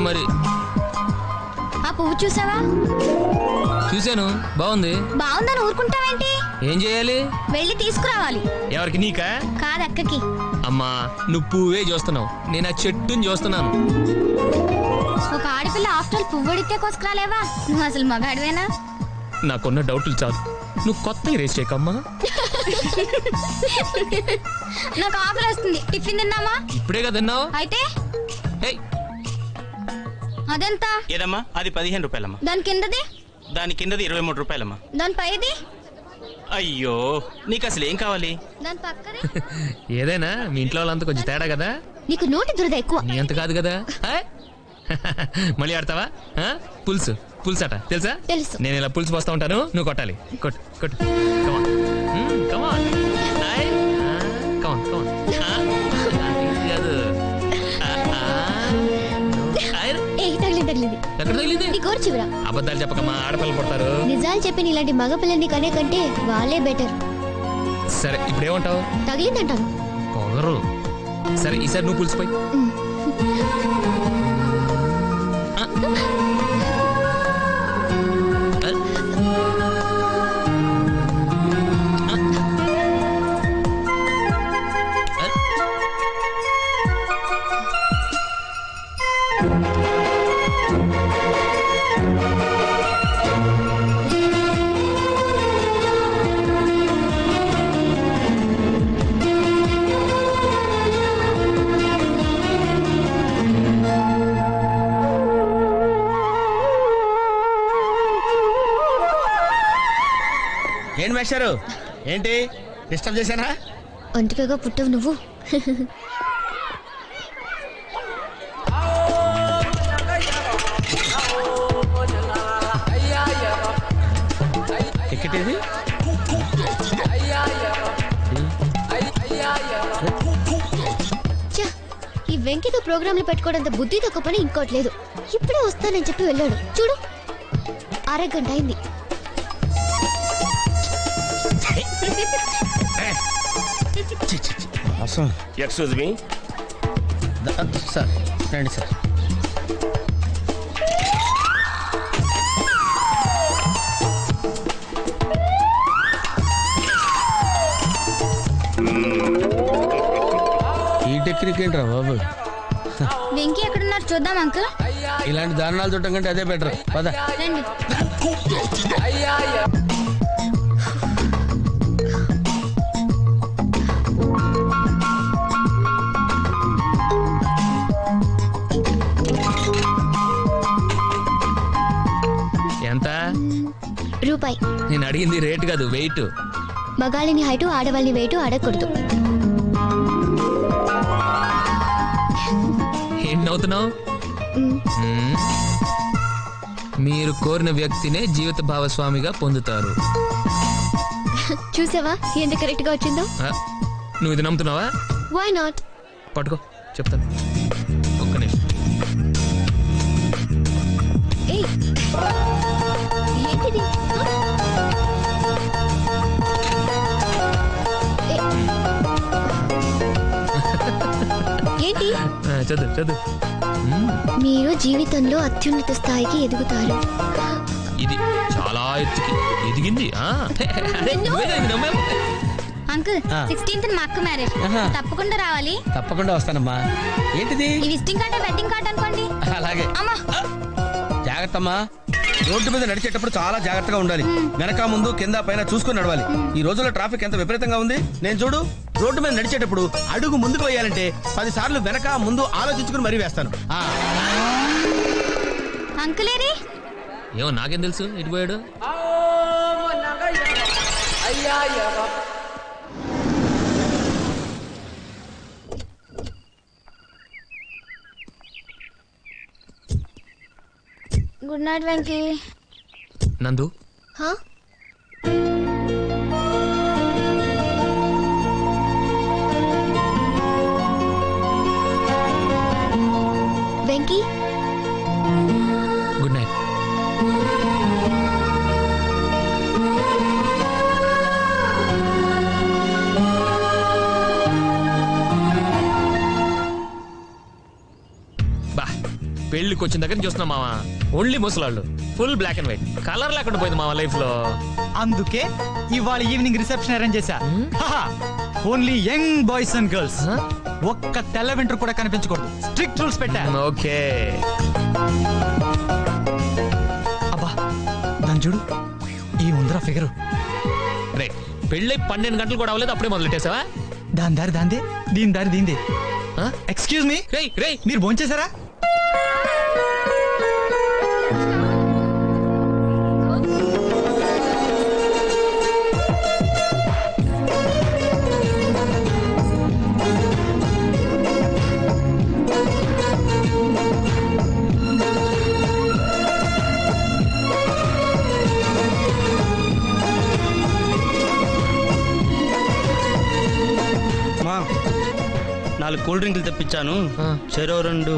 మరి. ఆ పువ్వు చూసావా? చూశాను, బాగుంది. బాగుందని ఊరుకుంటావేంటి? ఏం చేయాలి? వెళ్ళి తీసుకురావాలి. ఎవరికి? నీకా? కాదు, అక్కకి. అమ్మా, నువ్వు పువ్వే చూస్తున్నావు, నేను ఆ చెట్టుని చూస్తున్నాను. ఒక ఆడపిల్ల ఆఫ్టర్ పువ్వు అడిగితే కోసుకురాలేవా? నువ్వు అసలు మగాడివేనా? నాకున్న డౌట్లు చాలు, నువ్వు కొత్త రేస్ చేయకమ్మా. నాకు ఆకలి వస్తుంది. టిఫిన్ తిన్నామా? ఇప్పుడే కదా తిన్నావు. అయితే అదెంత? ఏదమ్మా? అది 15 రూపాయలమ్మా. దాని కిందది? దాని కిందది 23 రూపాయలమ్మా. దాని పైది? అయ్యో, నీకు అసలు ఏం కావాలి? దాని పక్కది? ఏదైనా మీ ఇంట్లో వాళ్ళంతా కొంచెం తేడా కదా. నీకు నోటి దురద ఎక్కువ. నీ అంత కాదు కదా. మళ్ళీ ఆడతావా? పులుసు పులుసు అట తెలుసా? తెలుసు. నేను ఇలా పులుసు పోస్తా ఉంటాను, నువ్వు కొట్టాలి. కొట్టు కొట్టు. ఎక్కడ తగిలింది? అబద్ధాలు చెప్పకమ్మా, ఆడపిల్లలు పడతారు. నిజాలు చెప్పి ఇలాంటి మగ పిల్లని కనే కంటే వాళ్ళే బెటర్. సరే, ఇప్పుడేమంటావు? తగిలిందంటాను. పొగరు. సరే, ఈసారి నువ్వు పులిసిపోయి. ఏం వేశారు? ఏంటి డిస్టర్బ్ చేశానా? ఒంటికగా పుట్టవు నువ్వు. టికెట్ ఇది? ఈ వెంకితో ప్రోగ్రాంలు పెట్టుకోవడంత బుద్ధి తక్కువ పని ఇంకోటి లేదు. ఇప్పుడే వస్తానని చెప్పి వెళ్ళాడు. చూడు, అరగంట అయింది. ఎక్స్క్యూజ్ మీ సార్, రండి సార్. ఈ టెక్నిక్ ఏంట్రా బాబు? వెంకీ ఎక్కడున్నారు చూద్దాం అంకుల్. ఇలాంటి దారుణాలు చూడటం కంటే అదే బెటర్. పద. రండి. ఎంత? రూపాయి. నేను అడిగింది రేట్ కాదు, వెయిట్. మగాళ్ళని హైటు, ఆడవాళ్ళని వెయిట్ అడగకూడదు. ఏం నవ్వుతున్నావు? మీరు కోరిన వ్యక్తినే జీవిత భాగస్వామిగా పొందుతారు. చూసావా ఎంత కరెక్ట్ గా వచ్చిందో? నువ్వు ఇది నమ్ముతున్నావా? Why not? పట్టుకో, చెప్తాను. ఒక్క నిమిషం. ఏంటిది? ఏంటి? చదువు చదువు. మీరు జీవితంలో అత్యున్నత స్థాయికి ఎదుగుతారు. ఇది చాలా ఎత్తుకి ఎదిగింది. అంకుల్, 16th మా అక్క మ్యారేజ్, తప్పకుండా రావాలి. తప్పకుండా వస్తానమ్మా. ఏంటిది? ఈ విజిటింగ్ కార్డ్, వెడ్డింగ్ కార్డ్ అనుకోండి. అలాగే. అమ్మా జాగ్రత్తమ్మా. రోడ్డు మీద నడిచేటప్పుడు చాలా జాగ్రత్తగా ఉండాలి. వెనక ముందు కింద పైన చూసుకుని నడవాలి. ఈ రోజుల్లో ట్రాఫిక్ ఎంత విపరీతంగా ఉంది. నేను చూడు, రోడ్డు మీద నడిచేటప్పుడు అడుగు ముందుకు వేయాలంటే 10 సార్లు వెనక ముందు ఆలోచించుకుని మరీ వేస్తాను. అంకులేరి? ఏమో నాకేం తెలుసు, ఇటు పోయాడు. Good night Venky. Nandu, Venky good night. పెళ్లికి వచ్చిన దగ్గర చూస్తున్నాం మావా, ఓన్లీ ముసలాళ్ళు, full black and white, colour లేకుండా పోయింది మావా లైఫ్ లో. అందుకే ఇవాళ ఈవినింగ్ రిసెప్షన్ అరేంజ్ చేశా. Only young boys and girls. ఒక్క తెల్ల వెంట్రు కూడా కనిపించకూడదు. స్ట్రిక్ట్ రూల్స్ పెట్టా. ఓకే. అబ్బా దాని చూడు, ఈ ముందర ఫిగరు. రే పెళ్ళి 12 గంటలు కూడా అవ్వలేదు, అప్పుడే మొదలెట్టేసావా? దాని దారి దాందే, దీని దారి దీందే. ఆ? ఎక్స్క్యూజ్ మీ, రేయ్ రేయ్, మీరు భోంచేశారా? మా 4 కూల్ డ్రింకులు తెప్పించాను, ఆ. చెరో 2.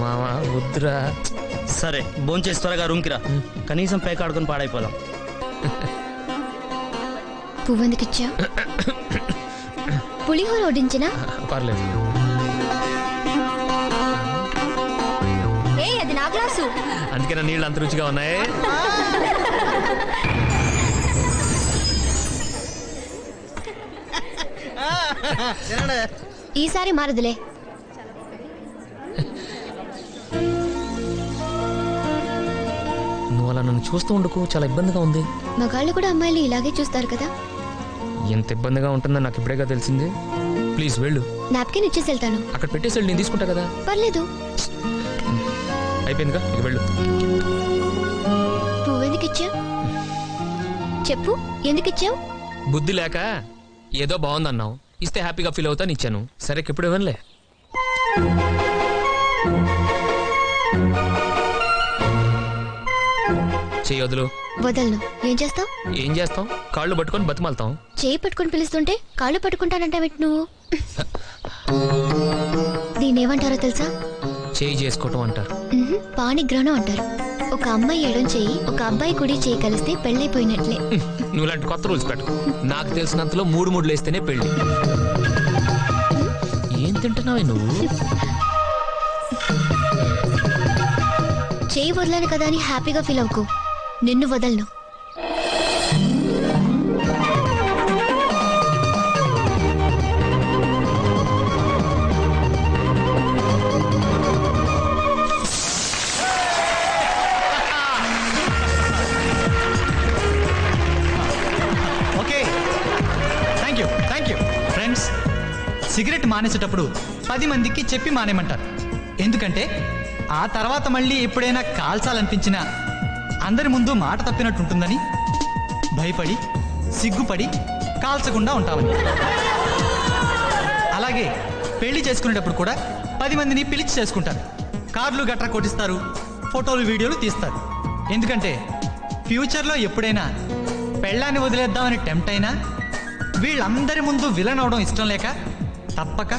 మావా వద్దురా. సరే భోంచేసి త్వరగా రూమ్కి రా, కనీసం పేక ఆడుకొని పాడైపోదాం. పువ్వెందుకిచ్చా? పులిహోర వడ్డించినా? పర్లేదు. ఏ అది నా గ్లాసు. అందుకే నా నీళ్ళు అంత రుచిగా ఉన్నాయి. ఈసారి మారదులే. నువ్వు అలా నన్ను చూస్తూ ఉండకు, చాలా ఇబ్బందిగా ఉంది. మగాళ్ళు కూడా అమ్మాయిలు ఇలాగే చూస్తారు కదా. ఎంత ఇబ్బందిగా ఉంటుందో నాకు ఇప్పుడేగా తెలిసింది. ప్లీజ్ వెళ్ళు. నాప్కిన్ ఇచ్చేసి వెళ్తాను. అక్కడ పెట్టేసి వెళ్ళు, నేను తీసుకుంటా కదా. పర్లేదు. అయిపోయిందిగా, ఇక వెళ్ళు. పువ్వెందుకిచ్చా? చెప్పు, ఎందుకిచ్చావు? బుద్ధి లేక ఏదో బాగుందన్నావు, ఇస్తే హ్యాపీగా ఫీల్ అవుతాను ఇచ్చాను. సరే ఇప్పుడు ఇవ్వనులే. చెయ్యి వదులు. వదలను. ఏం చేస్తావు? ఏం చేస్తాం? కాళ్ళు పట్టుకొని బతిమాలతాం. చేయి పట్టుకొని పిలుస్తుంటే కాళ్ళు పట్టుకుంటానంటావేంటి నువ్వు? దీన్నేమంటారో తెలుసా? చేయి చేసుకోవటం అంటారు. పాణిగ్రహణం అంటారు. ఒక అమ్మాయి ఎడం చెయ్యి, ఒక అబ్బాయి కుడి చెయ్యి కలిస్తే పెళ్ళైపోయినట్లే. నువ్వు లాంటి కొత్త రూల్స్ పెట్టు. నాకు తెలిసినంతలో 3 వేస్తేనే పెళ్ళి. ఏం తింటున్నావే నువ్వు? చేయి వదలను కదా అని హ్యాపీగా ఫీల్ అవ్వకు. నిన్ను వదలను. Okay, thank you friends. Cigarette మానేసేటప్పుడు 10 మందికి చెప్పి మానేమంటారు. ఎందుకంటే ఆ తర్వాత మళ్ళీ ఎప్పుడైనా కాల్చాలనిపించినా అందరి ముందు మాట తప్పినట్టుంటుందని భయపడి సిగ్గుపడి కాల్చకుండా ఉంటామని. అలాగే పెళ్లి చేసుకునేటప్పుడు కూడా 10 మందిని పిలిచి చేసుకుంటారు. కార్లు గట్రా కొట్టిస్తారు, ఫోటోలు వీడియోలు తీస్తారు. ఎందుకంటే ఫ్యూచర్లో ఎప్పుడైనా పెళ్ళాన్ని వదిలేద్దామని టెంప్ట్ అయినా వీళ్ళందరి ముందు విలన్ అవడం ఇష్టం లేక తప్పక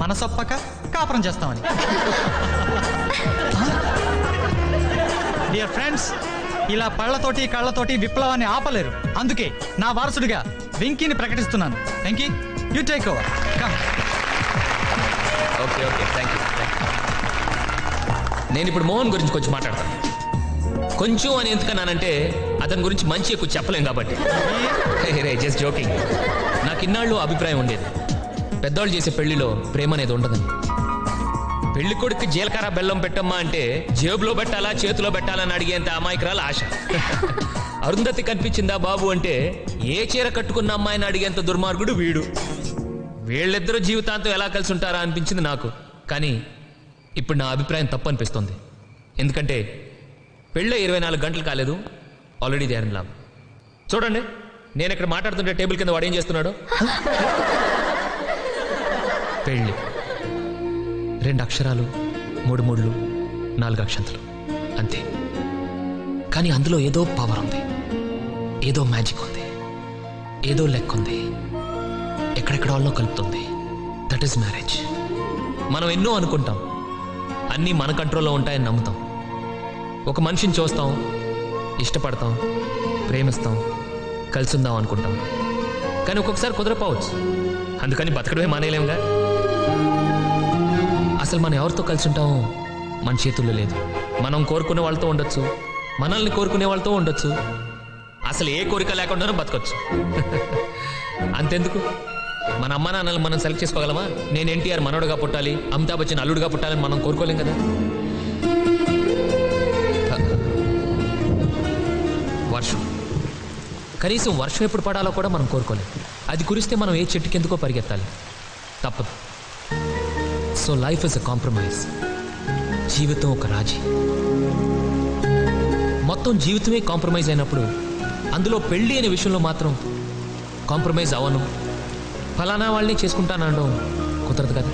మనసొప్పక కాపురం చేస్తామని. డియర్ ఫ్రెండ్స్, ఇలా పళ్ళతోటి కళ్ళతోటి విప్లవాన్ని ఆపలేరు. అందుకే నా వారసుడిగా వెంకీని ప్రకటిస్తున్నాను. Venky, you take over. Come. Okay okay, thank you. నేను ఇప్పుడు మోహన్ గురించి కొంచెం మాట్లాడతాను. కొంచెం అని ఎందుకన్నానంటే అతని గురించి మంచి ఎక్కువ చెప్పలేం కాబట్టి. రే జస్ట్ జోకింగ్. నాకు ఇన్నాళ్ళు అభిప్రాయం ఉండేది, పెద్దవాళ్ళు చేసే పెళ్లిలో ప్రేమ అనేది ఉండదని. పెళ్లి కొడుకు జీలకర్ర బెల్లం పెట్టమ్మా అంటే జేబులో పెట్టాలా చేతిలో పెట్టాలని అడిగేంత అమాయకురాలు ఆశ. అరుంధతి కనిపించిందా బాబు అంటే ఏ చీర కట్టుకున్న అమ్మాయిని అడిగేంత దుర్మార్గుడు వీడు. వీళ్ళిద్దరూ జీవితాంతం ఎలా కలిసి ఉంటారా అనిపించింది నాకు. కానీ ఇప్పుడు నా అభిప్రాయం తప్పు అనిపిస్తుంది. ఎందుకంటే పెళ్ళి 24 గంటలు కాలేదు, already they are in love. చూడండి, నేను ఇక్కడ మాట్లాడుతుంటే టేబుల్ కింద వాడు ఏం చేస్తున్నాడు. పెళ్ళి 2 అక్షరాలు, 3 ముళ్ళు, 4 అక్షంతలు అంతే. కానీ అందులో ఏదో పవర్ ఉంది, ఏదో మ్యాజిక్ ఉంది, ఏదో లెక్క ఉంది, ఎక్కడెక్కడ వాళ్ళలో కలుపుతుంది. That is marriage. మనం ఎన్నో అనుకుంటాం, అన్నీ మన కంట్రోల్లో ఉంటాయని నమ్ముతాం. ఒక మనిషిని చూస్తాం, ఇష్టపడతాం, ప్రేమిస్తాం, కలిసి ఉందాం అనుకుంటాం. కానీ ఒక్కొక్కసారి కుదరపోవచ్చు, అందుకని బతకడమే మానేయలేముగా. అసలు మనం ఎవరితో కలిసి ఉంటామో మన చేతుల్లో లేదు. మనం కోరుకునే వాళ్ళతో ఉండొచ్చు, మనల్ని కోరుకునే వాళ్ళతో ఉండొచ్చు, అసలు ఏ కోరిక లేకుండానూ బతకొచ్చు. అంతెందుకు, మన అమ్మ నాన్నలు మనం సెలెక్ట్ చేసుకోగలమా? నేను ఎన్టీఆర్ మనోడుగా పుట్టాలి, అమితాబ్ బచ్చన్ అల్లుడుగా పుట్టాలని మనం కోరుకోలేం కదా. వర్షం, కనీసం వర్షం ఎప్పుడు పడాలో కూడా మనం కోరుకోలేం. అది కురిస్తే మనం ఏ చెట్టుకి ఎందుకో పరిగెత్తాలి, తప్పదు. So life is a compromise. జీవితం ఒక రాజీ. మొత్తం జీవితమే కాంప్రమైజ్ అయినప్పుడు అందులో పెళ్ళి అనే విషయంలో మాత్రం కాంప్రమైజ్ అవ్వను, ఫలానా వాళ్ళని చేసుకుంటానడం కుదరదు కదా.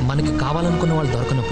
మనకి కావాలనుకున్న వాళ్ళు దొరకనప్పుడు